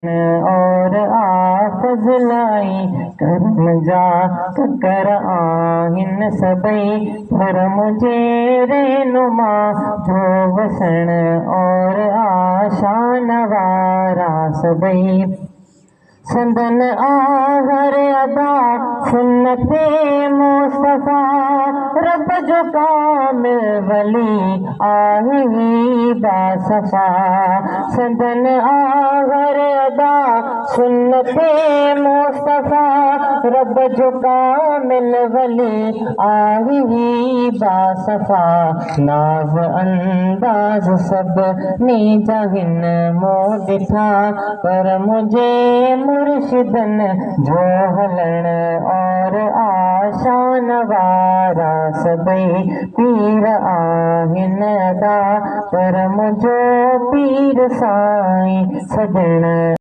और फज़लाई करम जा कर आहिन सभई पर मुझे रहनुमा जो वसण और आशान वारा सभई संदन आहर अदा सुन्नते मुस्तफा रब जो कामिल वली आही बासफा संदन आहर अदा सुन्नते मुस्तफा रब जो कामिल वली आही बासफा नाव अंदाज सब ने जहिन मो दिठा पर मुझे मुर्शिदन जो हलन और आशान वारा सभई पीर आहिन अदा पर मुझो पीर साईं सजण